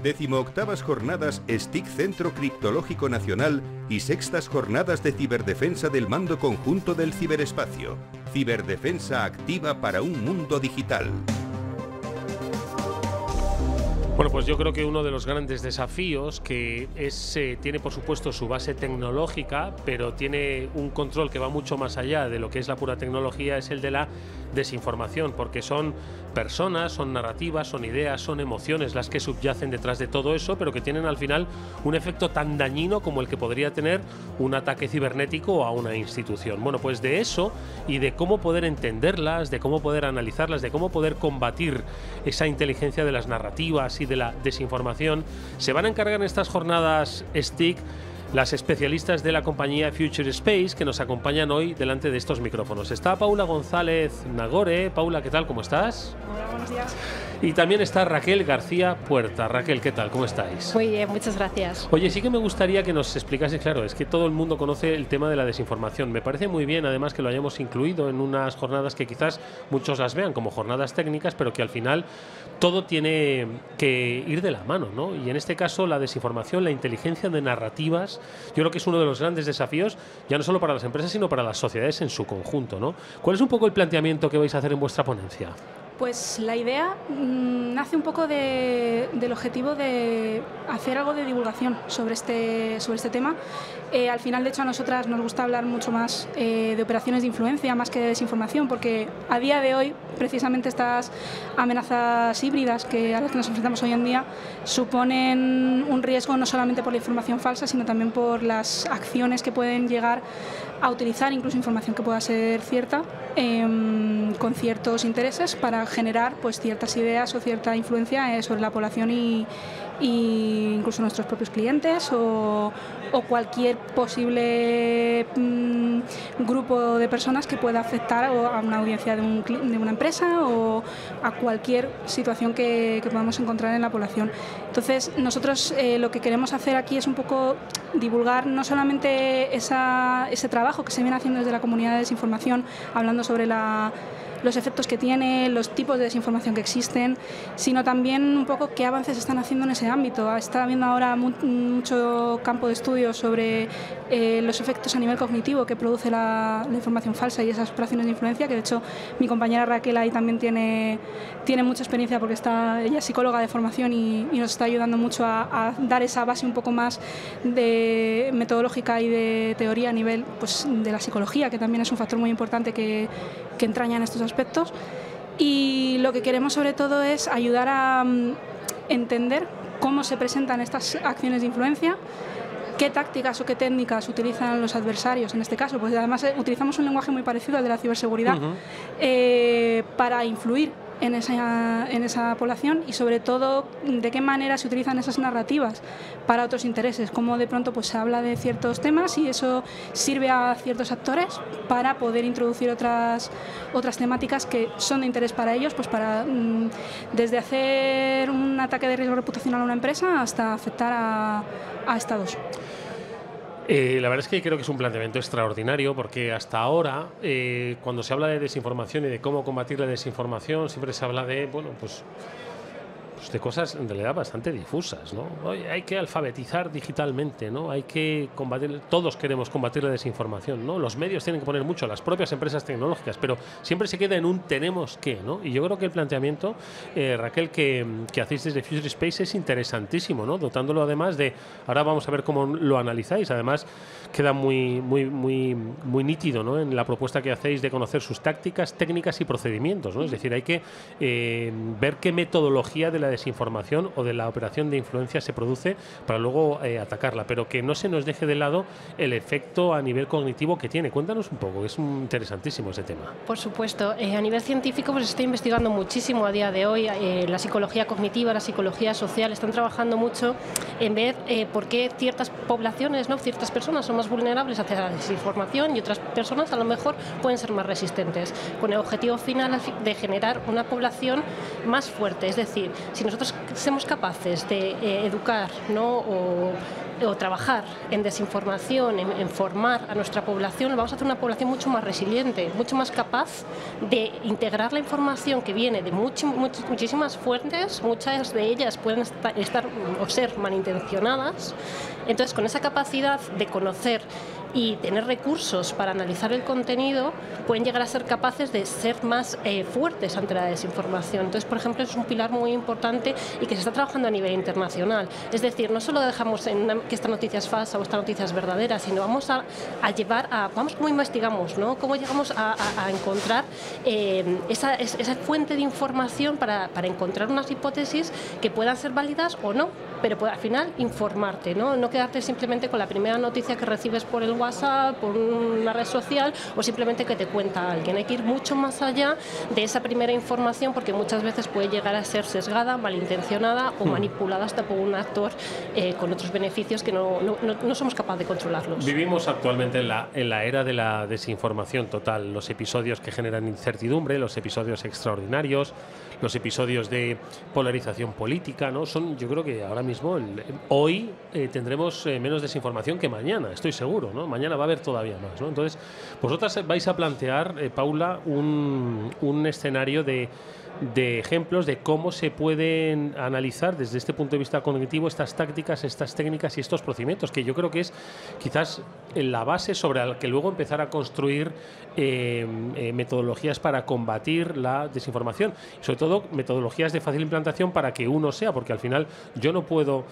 18ª Jornadas STIC Centro Criptológico Nacional y 6ª Jornadas de Ciberdefensa del Mando Conjunto del Ciberespacio. Ciberdefensa activa para un mundo digital. Bueno, pues yo creo que uno de los grandes desafíos que tiene por supuesto su base tecnológica, pero tiene un control que va mucho más allá de lo que es la pura tecnología, es el de la desinformación, porque son personas, son narrativas, son ideas, son emociones las que subyacen detrás de todo eso, pero que tienen al final un efecto tan dañino como el que podría tener un ataque cibernético a una institución. Bueno, pues de eso y de cómo poder entenderlas, de cómo poder analizarlas, de cómo poder combatir esa inteligencia de las narrativas y de la desinformación, se van a encargar en estas jornadas STIC las especialistas de la compañía Future Space, que nos acompañan hoy delante de estos micrófonos. Está Paula González Nagore. Paula, ¿qué tal? ¿Cómo estás? Hola, buenos días. Y también está Raquel García Puerta. Raquel, ¿qué tal? ¿Cómo estáis? Muy bien, muchas gracias. Oye, sí que me gustaría que nos explicases, claro, es que todo el mundo conoce el tema de la desinformación. Me parece muy bien, además, que lo hayamos incluido en unas jornadas que quizás muchos las vean como jornadas técnicas, pero que al final todo tiene que ir de la mano, ¿no? Y en este caso, la desinformación, la inteligencia de narrativas, yo creo que es uno de los grandes desafíos, ya no solo para las empresas, sino para las sociedades en su conjunto, ¿no? ¿Cuál es un poco el planteamiento que vais a hacer en vuestra ponencia? Pues la idea nace un poco del objetivo de hacer algo de divulgación sobre este tema. Al final, de hecho, a nosotras nos gusta hablar mucho más de operaciones de influencia más que de desinformación, porque a día de hoy, precisamente estas amenazas híbridas a las que nos enfrentamos hoy en día suponen un riesgo no solamente por la información falsa, sino también por las acciones que pueden llegar a utilizar incluso información que pueda ser cierta con ciertos intereses para generar pues ciertas ideas o cierta influencia sobre la población y incluso nuestros propios clientes o cualquier posible grupo de personas que pueda afectar a una audiencia de una empresa o a cualquier situación que podamos encontrar en la población. Entonces, nosotros lo que queremos hacer aquí es un poco divulgar no solamente ese trabajo que se viene haciendo desde la comunidad de desinformación, hablando sobre los efectos que tiene, los tipos de desinformación que existen, sino también un poco qué avances están haciendo en ese ámbito. Está habiendo ahora mucho campo de estudio sobre los efectos a nivel cognitivo que produce la información falsa y esas operaciones de influencia, que de hecho mi compañera Raquel ahí también tiene mucha experiencia porque ella es psicóloga de formación y nos está ayudando mucho a dar esa base un poco más de metodológica y de teoría a nivel pues, de la psicología, que también es un factor muy importante que entraña en estos aspectos. Y lo que queremos sobre todo es ayudar a entender cómo se presentan estas acciones de influencia, qué tácticas o qué técnicas utilizan los adversarios, en este caso, pues además utilizamos un lenguaje muy parecido al de la ciberseguridad para influir en esa población y sobre todo de qué manera se utilizan esas narrativas para otros intereses, cómo de pronto pues se habla de ciertos temas y eso sirve a ciertos actores para poder introducir otras temáticas que son de interés para ellos, pues para desde hacer un ataque de riesgo reputacional a una empresa hasta afectar a estados. La verdad es que creo que es un planteamiento extraordinario porque hasta ahora, cuando se habla de desinformación y de cómo combatir la desinformación, siempre se habla de, bueno, pues de cosas en realidad bastante difusas, ¿no? Hay que alfabetizar digitalmente, ¿no? Hay que combatir, todos queremos combatir la desinformación, ¿no? Los medios tienen que poner mucho, las propias empresas tecnológicas, pero siempre se queda en un tenemos que, ¿no? Y yo creo que el planteamiento, Raquel, que hacéis desde Future Space es interesantísimo, ¿no? Dotándolo además de, ahora vamos a ver cómo lo analizáis, además queda muy nítido, ¿no? En la propuesta que hacéis de conocer sus tácticas, técnicas y procedimientos, ¿no? Es decir, hay que ver qué metodología de la desinformación o de la operación de influencia se produce para luego atacarla, pero que no se nos deje de lado el efecto a nivel cognitivo que tiene. Cuéntanos un poco, es interesantísimo ese tema. Por supuesto, a nivel científico pues se está investigando muchísimo a día de hoy, la psicología cognitiva, la psicología social, están trabajando mucho en ver por qué ciertas poblaciones, ¿no? Ciertas personas son más vulnerables hacia la desinformación y otras personas a lo mejor pueden ser más resistentes, con el objetivo final de generar una población más fuerte. Es decir, si nosotros somos capaces de educar, ¿no? o o trabajar en desinformación, en formar a nuestra población, vamos a hacer una población mucho más resiliente, mucho más capaz de integrar la información que viene de muchísimas fuentes, muchas de ellas pueden estar o ser malintencionadas. Entonces, con esa capacidad de conocer y tener recursos para analizar el contenido, pueden llegar a ser capaces de ser más fuertes ante la desinformación. Entonces, por ejemplo, es un pilar muy importante y que se está trabajando a nivel internacional. Es decir, no solo dejamos que esta noticia es falsa o esta noticia es verdadera, sino vamos a llevar a, vamos, cómo investigamos, ¿no? Cómo llegamos a encontrar esa fuente de información para encontrar unas hipótesis que puedan ser válidas o no, pero al final informarte, ¿no? No quedarte simplemente con la primera noticia que recibes por el WhatsApp, por una red social o simplemente que te cuenta alguien. Hay que ir mucho más allá de esa primera información porque muchas veces puede llegar a ser sesgada, malintencionada o manipulada hasta por un actor con otros beneficios que no somos capaces de controlarlos. Vivimos actualmente en la era de la desinformación total, los episodios que generan incertidumbre, los episodios extraordinarios, los episodios de polarización política, ¿no? Yo creo que ahora mismo, hoy tendremos menos desinformación que mañana, estoy seguro, ¿no? Mañana va a haber todavía más, ¿no? Entonces, vosotras vais a plantear, Paula, un escenario de ejemplos de cómo se pueden analizar desde este punto de vista cognitivo estas tácticas, estas técnicas y estos procedimientos, que yo creo que es quizás la base sobre la que luego empezar a construir metodologías para combatir la desinformación, sobre todo metodologías de fácil implantación para que uno sea, porque al final yo no puedo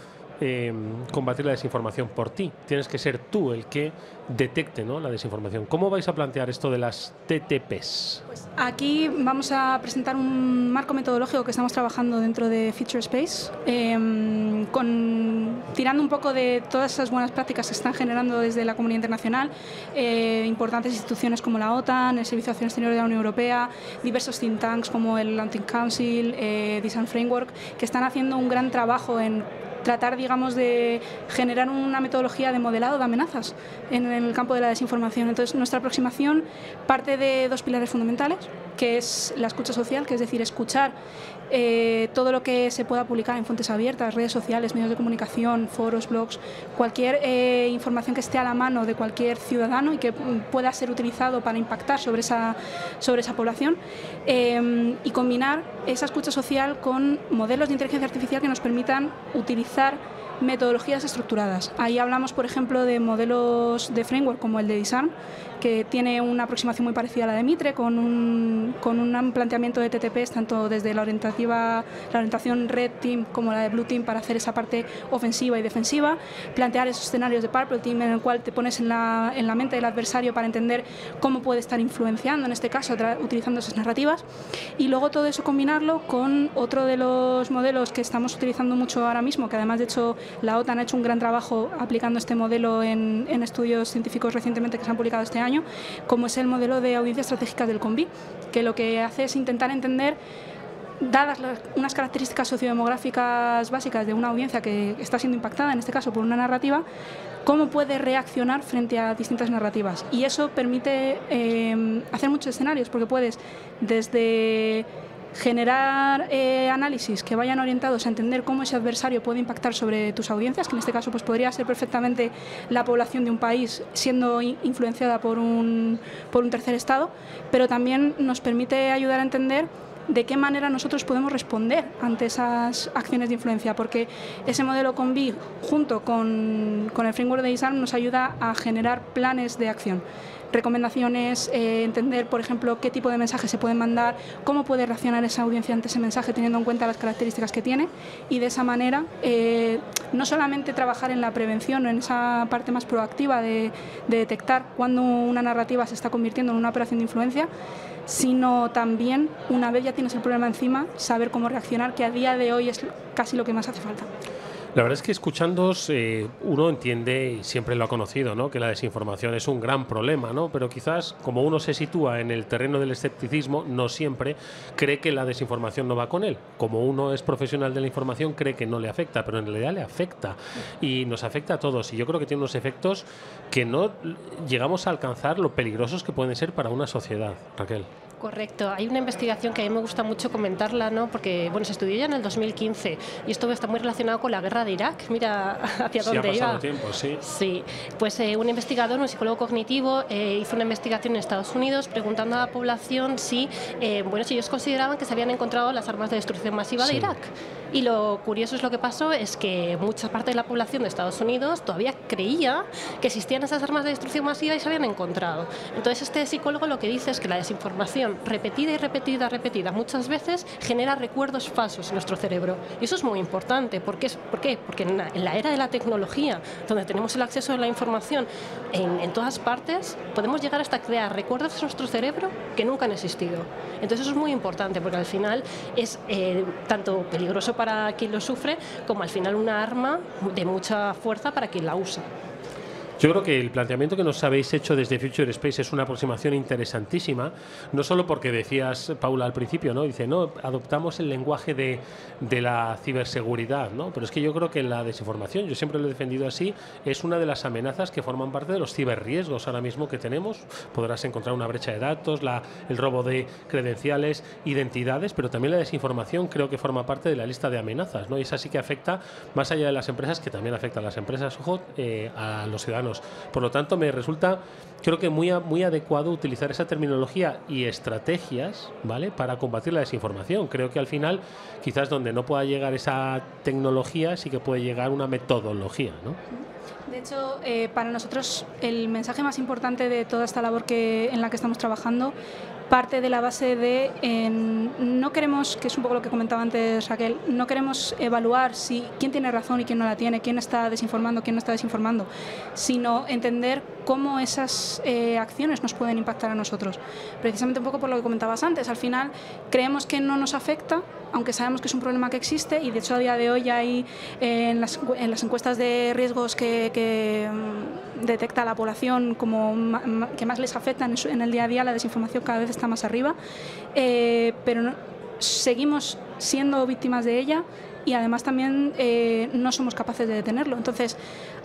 combatir la desinformación por ti, tienes que ser tú el que detecte, ¿no?, la desinformación. ¿Cómo vais a plantear esto de las TTPs? Pues aquí vamos a presentar un marco metodológico que estamos trabajando dentro de Future Space, tirando un poco de todas esas buenas prácticas que se están generando desde la comunidad internacional, importantes instituciones como la OTAN, el Servicio de Acción Exterior de la Unión Europea, diversos think tanks como el Atlantic Council, Design Framework, que están haciendo un gran trabajo en tratar, digamos, de generar una metodología de modelado de amenazas en el campo de la desinformación. Entonces, nuestra aproximación parte de dos pilares fundamentales, que es la escucha social, que es decir, escuchar todo lo que se pueda publicar en fuentes abiertas, redes sociales, medios de comunicación, foros, blogs, cualquier información que esté a la mano de cualquier ciudadano y que pueda ser utilizado para impactar sobre esa población, y combinar esa escucha social con modelos de inteligencia artificial que nos permitan utilizar metodologías estructuradas. Ahí hablamos, por ejemplo, de modelos de framework como el de Disarm, que tiene una aproximación muy parecida a la de Mitre, con un planteamiento de TTPs tanto desde la orientación Red Team como la de Blue Team para hacer esa parte ofensiva y defensiva, plantear esos escenarios de Purple Team en el cual te pones en la mente del adversario para entender cómo puede estar influenciando, en este caso utilizando esas narrativas, y luego todo eso combinarlo con otro de los modelos que estamos utilizando mucho ahora mismo, que además, de hecho, la OTAN ha hecho un gran trabajo aplicando este modelo en estudios científicos recientemente que se han publicado este año, como es el modelo de audiencia estratégica del CONVI, que lo que hace es intentar entender, dadas unas características sociodemográficas básicas de una audiencia que está siendo impactada, en este caso por una narrativa, cómo puede reaccionar frente a distintas narrativas. Y eso permite hacer muchos escenarios, porque puedes desde generar análisis que vayan orientados a entender cómo ese adversario puede impactar sobre tus audiencias, que en este caso pues podría ser perfectamente la población de un país siendo influenciada por un tercer estado, pero también nos permite ayudar a entender de qué manera nosotros podemos responder ante esas acciones de influencia, porque ese modelo CONVI junto con el framework de Disarm nos ayuda a generar planes de acción, recomendaciones, entender, por ejemplo, qué tipo de mensajes se pueden mandar, cómo puede reaccionar esa audiencia ante ese mensaje teniendo en cuenta las características que tiene, y de esa manera no solamente trabajar en la prevención, en esa parte más proactiva de detectar cuando una narrativa se está convirtiendo en una operación de influencia, sino también, una vez ya tienes el problema encima, saber cómo reaccionar, que a día de hoy es casi lo que más hace falta. La verdad es que escuchándoos uno entiende, y siempre lo ha conocido, ¿no?, que la desinformación es un gran problema, ¿no? Pero quizás como uno se sitúa en el terreno del escepticismo, no siempre cree que la desinformación no va con él. Como uno es profesional de la información, cree que no le afecta, pero en realidad le afecta y nos afecta a todos. Y yo creo que tiene unos efectos que no llegamos a alcanzar lo peligrosos que pueden ser para una sociedad, Raquel. Correcto. Hay una investigación que a mí me gusta mucho comentarla, ¿no? Porque bueno, se estudió ya en el 2015 y esto está muy relacionado con la guerra de Irak. Mira hacia dónde iba. Sí, ha pasado tiempo, sí. Sí. Pues un investigador, un psicólogo cognitivo, hizo una investigación en Estados Unidos preguntando a la población si ellos consideraban que se habían encontrado las armas de destrucción masiva de Irak. Y lo curioso es lo que pasó es que mucha parte de la población de Estados Unidos todavía creía que existían esas armas de destrucción masiva y se habían encontrado. Entonces este psicólogo lo que dice es que la desinformación repetida y repetida muchas veces genera recuerdos falsos en nuestro cerebro. Y eso es muy importante. ¿Por qué? Porque en la era de la tecnología, donde tenemos el acceso a la información en todas partes, podemos llegar hasta crear recuerdos en nuestro cerebro que nunca han existido. Entonces eso es muy importante porque al final es tanto peligroso para quien lo sufre como al final una arma de mucha fuerza para quien la usa. Yo creo que el planteamiento que nos habéis hecho desde Future Space es una aproximación interesantísima, no solo porque decías, Paula, al principio, ¿no? Dice, no, adoptamos el lenguaje de la ciberseguridad, ¿no? Pero es que yo creo que la desinformación, yo siempre lo he defendido así, es una de las amenazas que forman parte de los ciberriesgos ahora mismo que tenemos. Podrás encontrar una brecha de datos, el robo de credenciales, identidades, pero también la desinformación creo que forma parte de la lista de amenazas, ¿no? Y esa sí que afecta, más allá de las empresas, que también afecta a las empresas, ojo, a los ciudadanos. Por lo tanto, me resulta, creo que muy adecuado utilizar esa terminología y estrategias, ¿vale?, para combatir la desinformación. Creo que al final, quizás donde no pueda llegar esa tecnología, sí que puede llegar una metodología, ¿no? De hecho, para nosotros el mensaje más importante de toda esta labor en la que estamos trabajando parte de la base de no queremos, que es un poco lo que comentaba antes Raquel, no queremos evaluar quién tiene razón y quién no la tiene, quién está desinformando, quién no está desinformando, sino entender cómo esas acciones nos pueden impactar a nosotros. Precisamente un poco por lo que comentabas antes, al final creemos que no nos afecta, aunque sabemos que es un problema que existe y de hecho a día de hoy ya hay en las encuestas de riesgos que detecta la población como que más les afecta en el día a día, la desinformación cada vez está más arriba, pero seguimos siendo víctimas de ella y además también no somos capaces de detenerlo. Entonces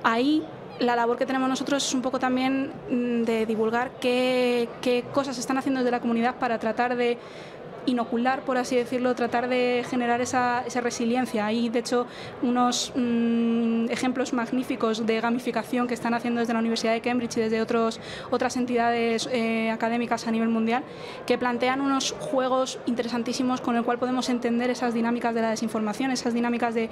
ahí la labor que tenemos nosotros es un poco también de divulgar qué cosas están haciendo desde la comunidad para tratar de inocular, por así decirlo, tratar de generar esa resiliencia. Hay, de hecho, unos ejemplos magníficos de gamificación que están haciendo desde la Universidad de Cambridge y desde otras entidades académicas a nivel mundial, que plantean unos juegos interesantísimos con el cual podemos entender esas dinámicas de la desinformación, esas dinámicas de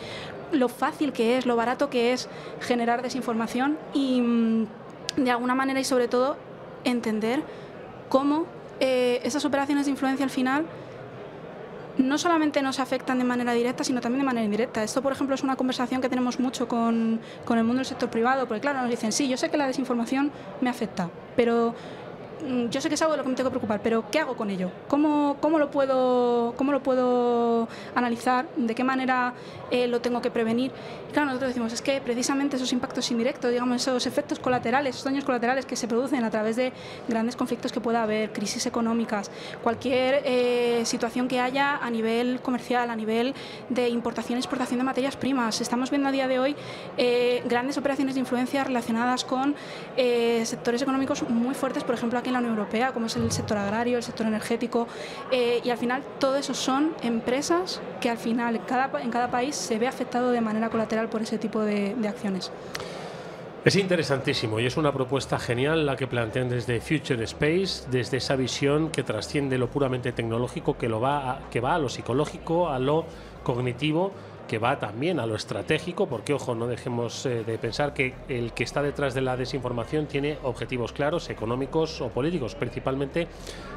lo fácil que es, lo barato que es generar desinformación y, de alguna manera y sobre todo, entender cómo esas operaciones de influencia al final no solamente nos afectan de manera directa, sino también de manera indirecta. Esto, por ejemplo, es una conversación que tenemos mucho con el mundo del sector privado, porque claro, nos dicen, sí, yo sé que la desinformación me afecta, pero yo sé que es algo de lo que me tengo que preocupar, pero ¿qué hago con ello? ¿Cómo lo puedo analizar? ¿De qué manera lo tengo que prevenir? Y claro, nosotros decimos, es que precisamente esos impactos indirectos, digamos, esos efectos colaterales, esos daños colaterales que se producen a través de grandes conflictos que pueda haber, crisis económicas, cualquier situación que haya a nivel comercial, a nivel de importación y exportación de materias primas. Estamos viendo a día de hoy grandes operaciones de influencia relacionadas con sectores económicos muy fuertes, por ejemplo, aquí en la Unión Europea, como es el sector agrario, el sector energético, y al final todo eso son empresas que al final en cada país se ve afectado de manera colateral por ese tipo de acciones. Es interesantísimo y es una propuesta genial la que plantean desde Future Space, desde esa visión que trasciende lo puramente tecnológico, que va a lo psicológico, a lo cognitivo, que va también a lo estratégico, porque, ojo, no dejemos de pensar que el que está detrás de la desinformación tiene objetivos claros, económicos o políticos, principalmente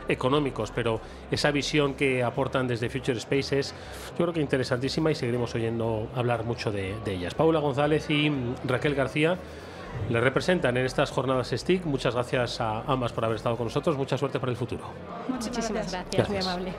económicos, pero esa visión que aportan desde Future Space es, yo creo que interesantísima y seguiremos oyendo hablar mucho de ellas. Paula González y Raquel García le representan en estas jornadas STIC. Muchas gracias a ambas por haber estado con nosotros. Mucha suerte para el futuro. Muchísimas gracias. Muy amable.